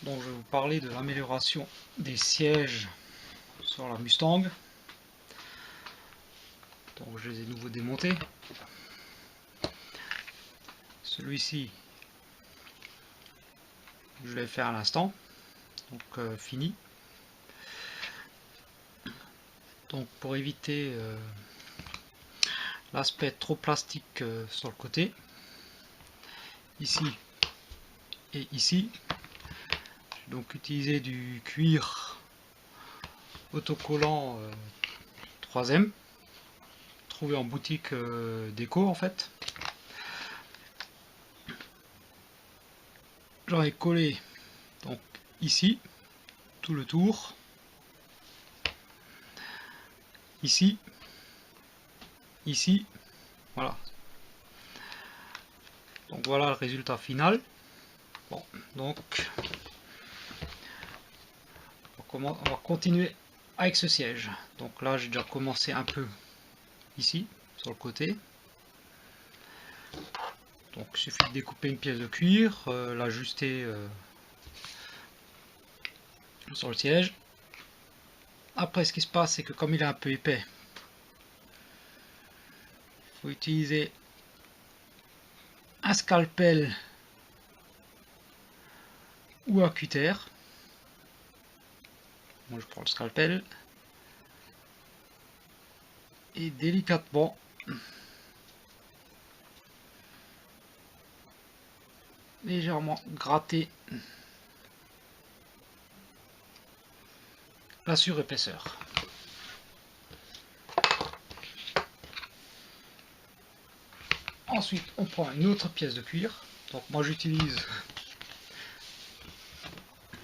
Donc je vais vous parler de l'amélioration des sièges sur la Mustang. Donc je les ai nouveau démontés. Celui-ci, je l'ai fait à l'instant, donc fini. Donc pour éviter l'aspect trop plastique sur le côté, ici et ici, j'ai donc utilisé du cuir autocollant 3M, trouvé en boutique déco en fait. J'en ai collé donc ici tout le tour, ici, ici, voilà. Donc voilà le résultat final. Bon, donc on va continuer avec ce siège. Donc là j'ai déjà commencé un peu ici sur le côté. Donc il suffit de découper une pièce de cuir, l'ajuster sur le siège. Après ce qui se passe, c'est que comme il est un peu épais, il faut utiliser un scalpel ou un cutter. Moi je prends le scalpel et délicatement légèrement gratter la surépaisseur. Ensuite on prend une autre pièce de cuir. Donc moi j'utilise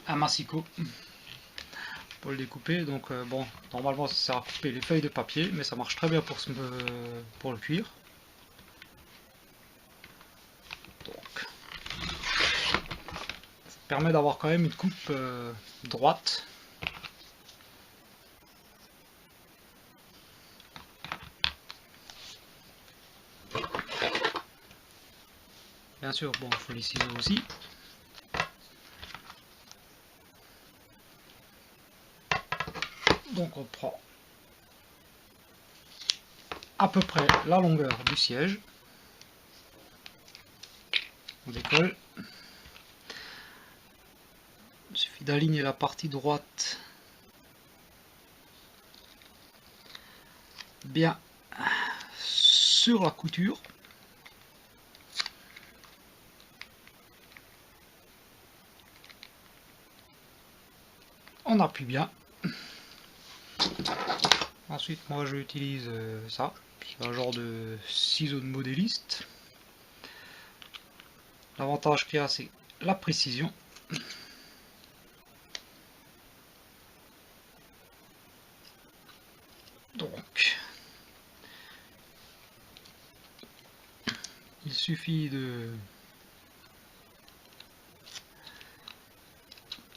un massicot pour le découper. Donc bon, normalement ça sert à couper les feuilles de papier, mais ça marche très bien pour le cuir. Donc ça permet d'avoir quand même une coupe droite. Bien sûr, bon, il faut les ciseaux aussi. Donc on prend à peu près la longueur du siège. On décolle. Il suffit d'aligner la partie droite bien sur la couture. On appuie bien. Ensuite, moi j'utilise ça. C'est un genre de ciseau de modéliste. L'avantage qu'il y a, c'est la précision. Donc, il suffit de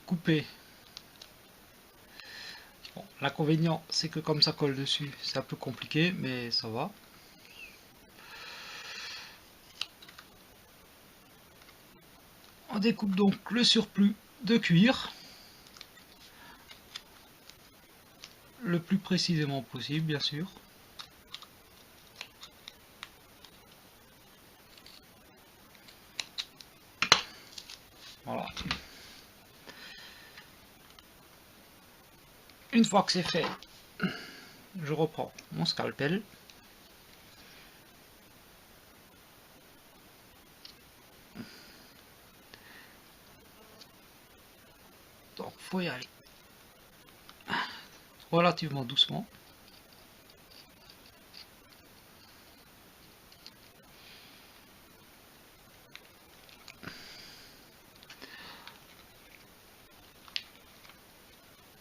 couper. Bon, l'inconvénient, c'est que comme ça colle dessus, c'est un peu compliqué, mais ça va. On découpe donc le surplus de cuir le plus précisément possible, bien sûr. Voilà. Une fois que c'est fait, je reprends mon scalpel. Donc il faut y aller relativement doucement.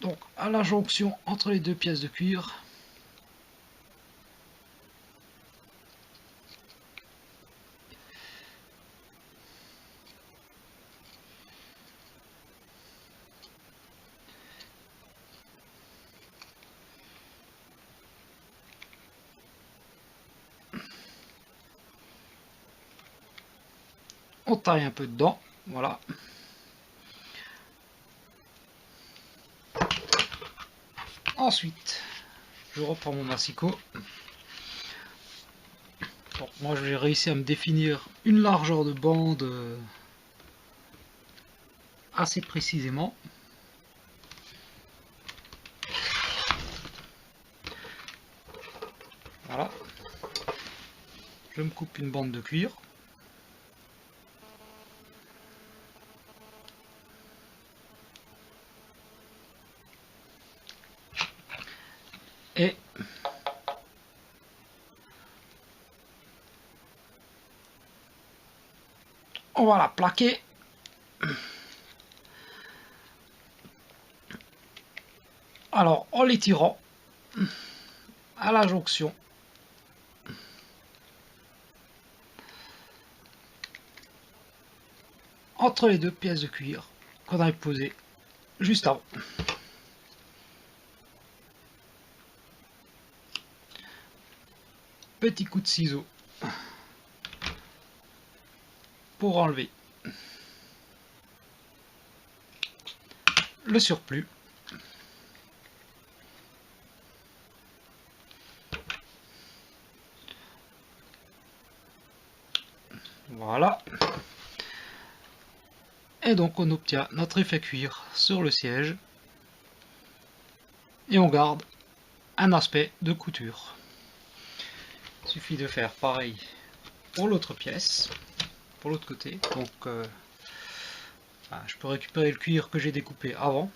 Donc à la jonction entre les deux pièces de cuir, on taille un peu dedans, voilà. Ensuite, je reprends mon massicot. Donc, moi, j'ai réussi à me définir une largeur de bande assez précisément. Voilà. Je me coupe une bande de cuir. Et on va la plaquer alors en l'étirant à la jonction entre les deux pièces de cuir qu'on avait posées juste avant. Petit coup de ciseau pour enlever le surplus. Voilà. Et donc on obtient notre effet cuir sur le siège. Et on garde un aspect de couture. Il suffit de faire pareil pour l'autre pièce, pour l'autre côté. Donc je peux récupérer le cuir que j'ai découpé avant.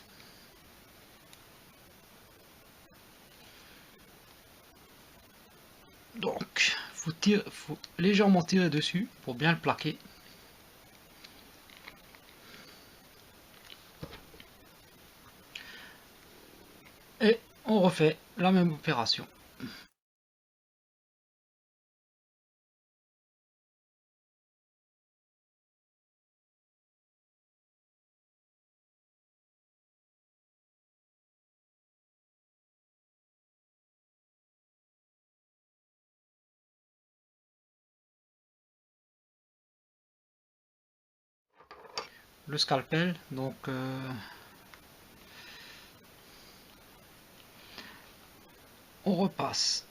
Donc faut légèrement tirer dessus pour bien le plaquer. Et on refait la même opération. Le scalpel, donc on repasse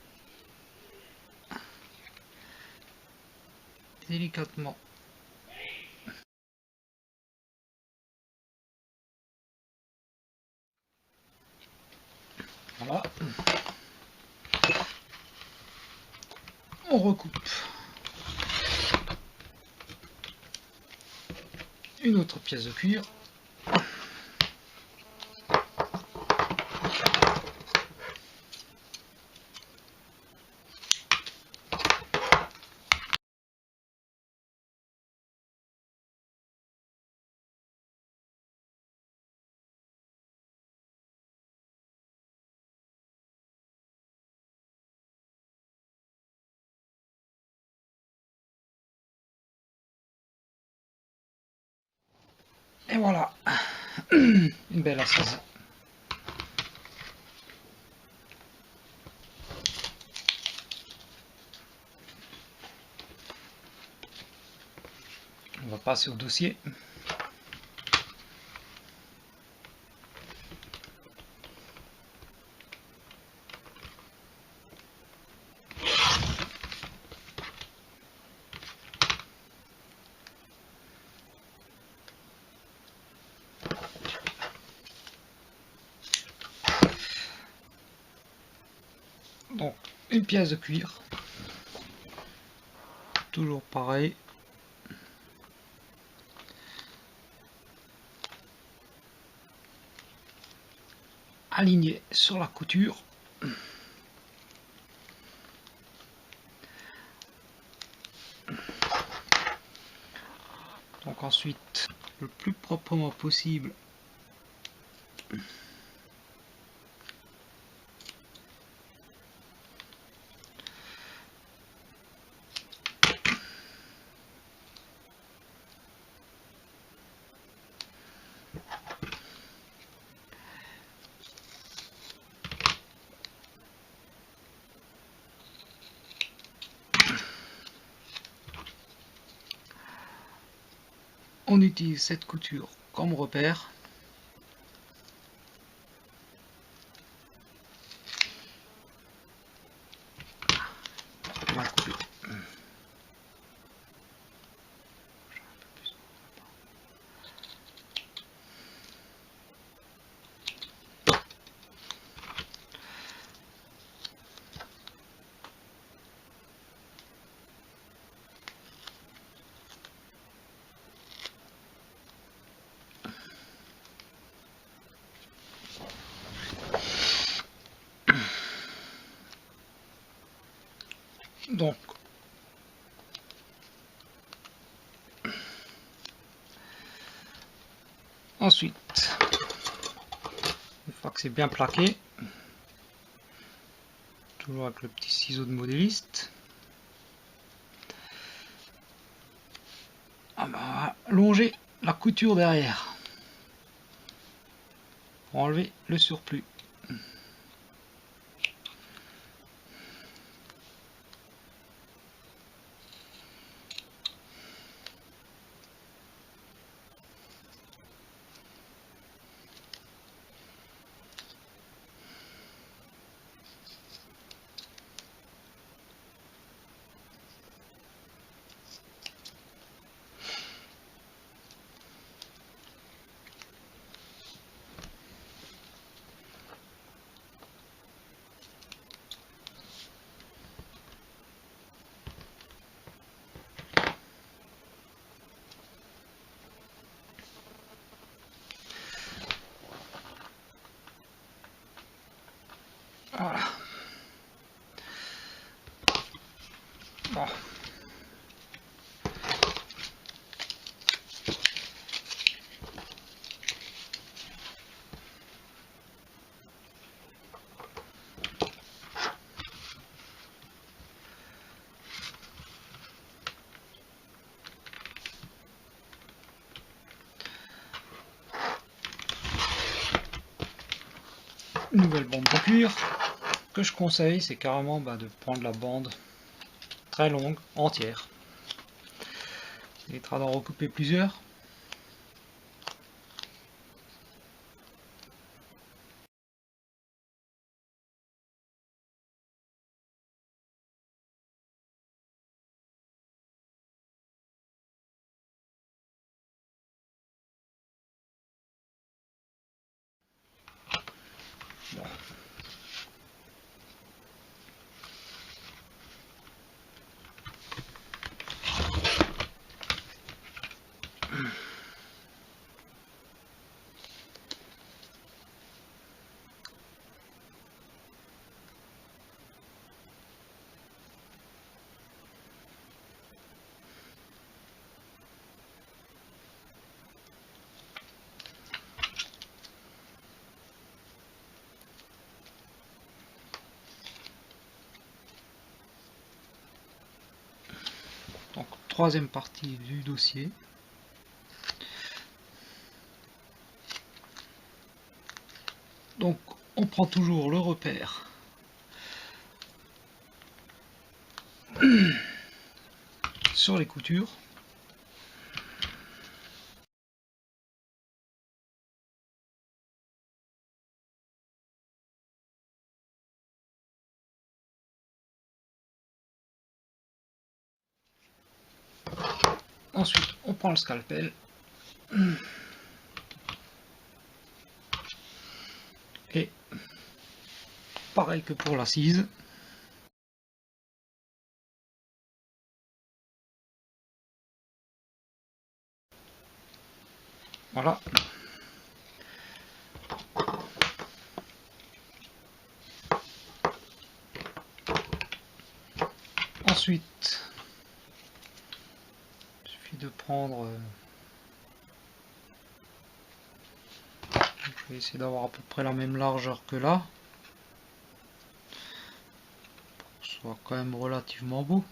délicatement voilà, on recoupe une autre pièce de cuir. Et voilà, une belle assise. On va passer au dossier. Donc une pièce de cuir, toujours pareil. Aligné sur la couture. Donc ensuite, le plus proprement possible, on utilise cette couture comme repère. Donc ensuite, une fois que c'est bien plaqué, toujours avec le petit ciseau de modéliste, on va longer la couture derrière pour enlever le surplus. Voilà. Bon. Nouvelle bande de cuir. Ce que je conseille, c'est carrément de prendre la bande très longue, entière. Il évitera d'en recouper plusieurs. Bon. Donc, troisième partie du dossier. Donc, on prend toujours le repère sur les coutures. Ensuite, on prend le scalpel. Et pareil que pour l'assise. Voilà. Ensuite, il suffit de prendre... je vais essayer d'avoir à peu près la même largeur que là. Pour que ce soit quand même relativement beau.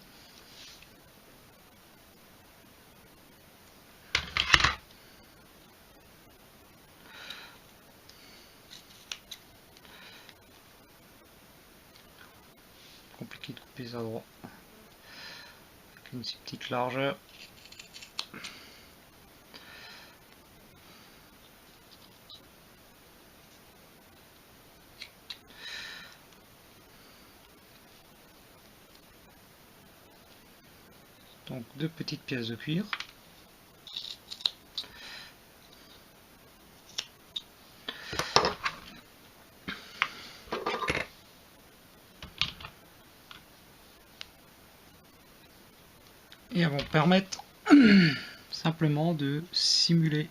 Compliqué de couper ça droit. Avec une si petite largeur. Donc deux petites pièces de cuir. Et elles vont permettre simplement de simuler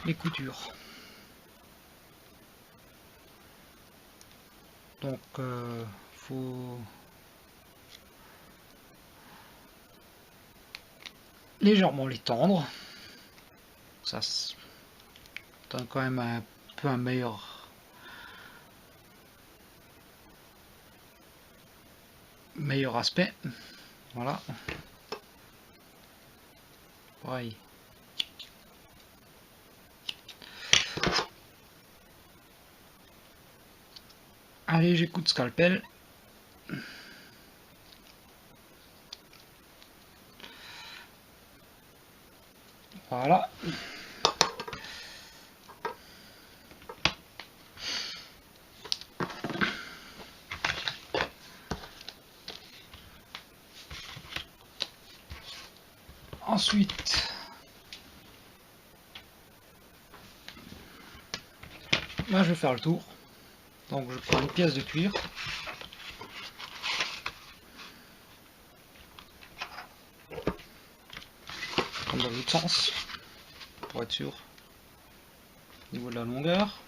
les coutures. Donc faut légèrement les tendre, ça donne quand même un peu un meilleur aspect. Voilà, pareil. Allez, j'écoute scalpel. Voilà. Ensuite, là je vais faire le tour. Donc je prends une pièce de cuir. Comme dans l'autre sens, pour être sûr. Au niveau de la longueur.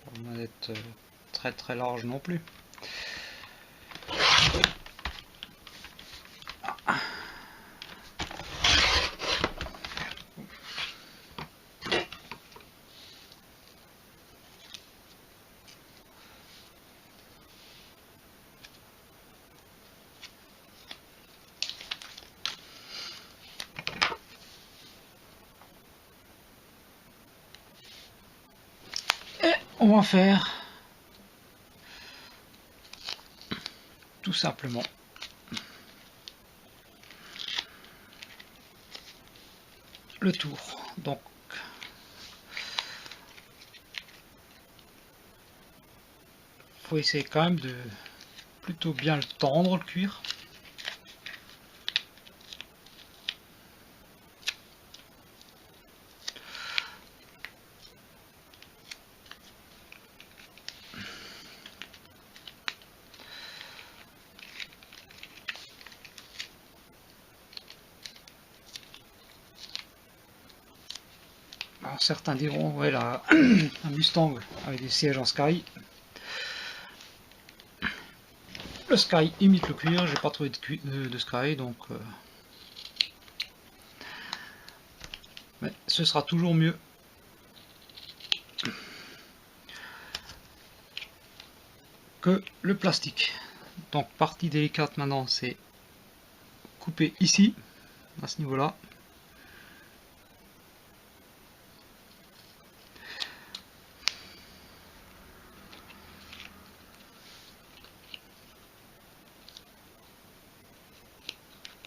Pas besoin d'être très large non plus. Et on va faire tout simplement le tour. Donc faut essayer quand même de plutôt bien le tendre, le cuir. Alors, certains diront, ouais, là, un Mustang avec des sièges en Sky. Le Sky imite le cuir, j'ai pas trouvé de Sky, donc mais ce sera toujours mieux que le plastique. Donc partie délicate maintenant, c'est couper ici, à ce niveau là.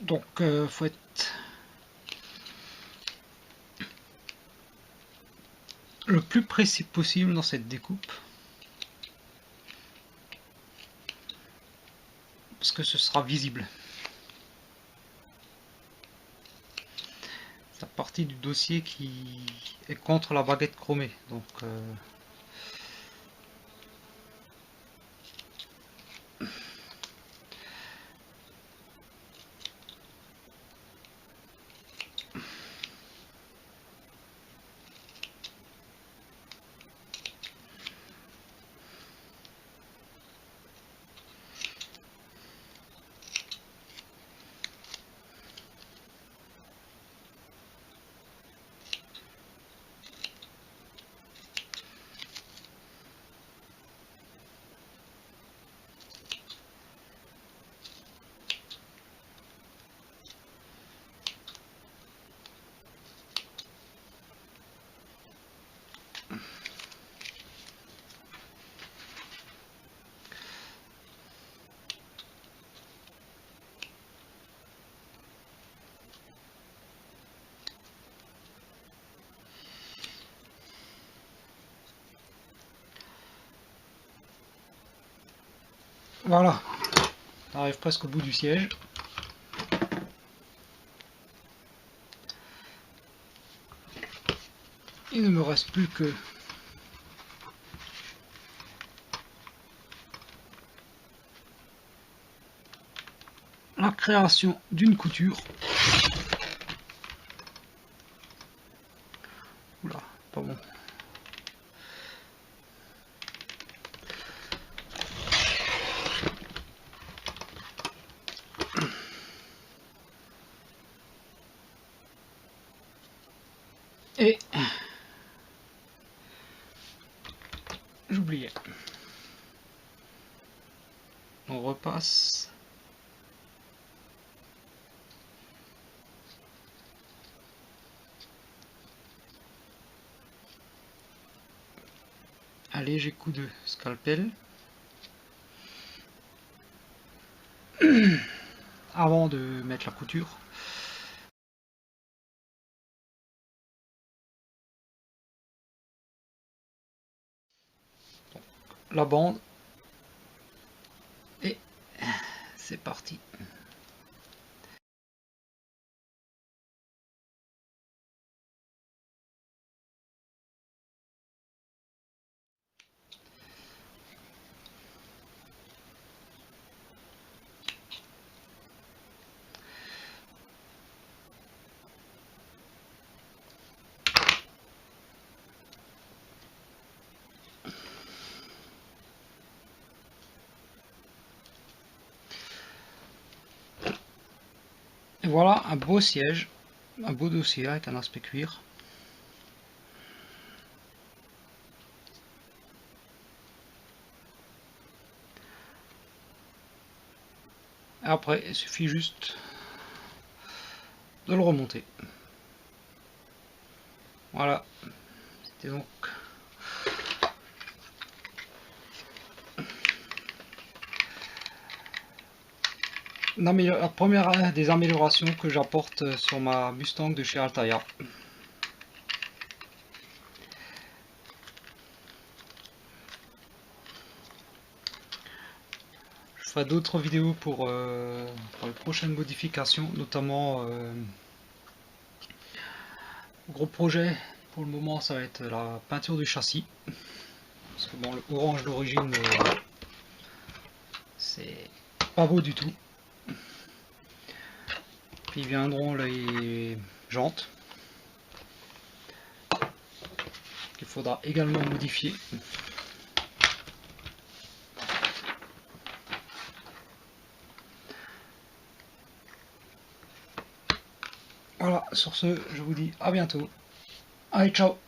Donc faut être le plus précis possible dans cette découpe, parce que ce sera visible. C'est la partie du dossier qui est contre la baguette chromée, donc voilà, on arrive presque au bout du siège. Il ne me reste plus que la création d'une couture. Et j'oubliais. On repasse. Un léger coup de scalpel avant de mettre la couture. Donc, la bande et c'est parti. Et voilà un beau siège, un beau dossier avec un aspect cuir. Et après, il suffit juste de le remonter. Voilà, c'était donc la première des améliorations que j'apporte sur ma Mustang de chez Altaïa. Je ferai d'autres vidéos pour les prochaines modifications, notamment gros projet pour le moment ça va être la peinture du châssis. Parce que bon, le orange d'origine c'est pas beau du tout. Puis viendront les jantes qu'il faudra également modifier. Voilà, sur ce, je vous dis à bientôt. Allez, ciao.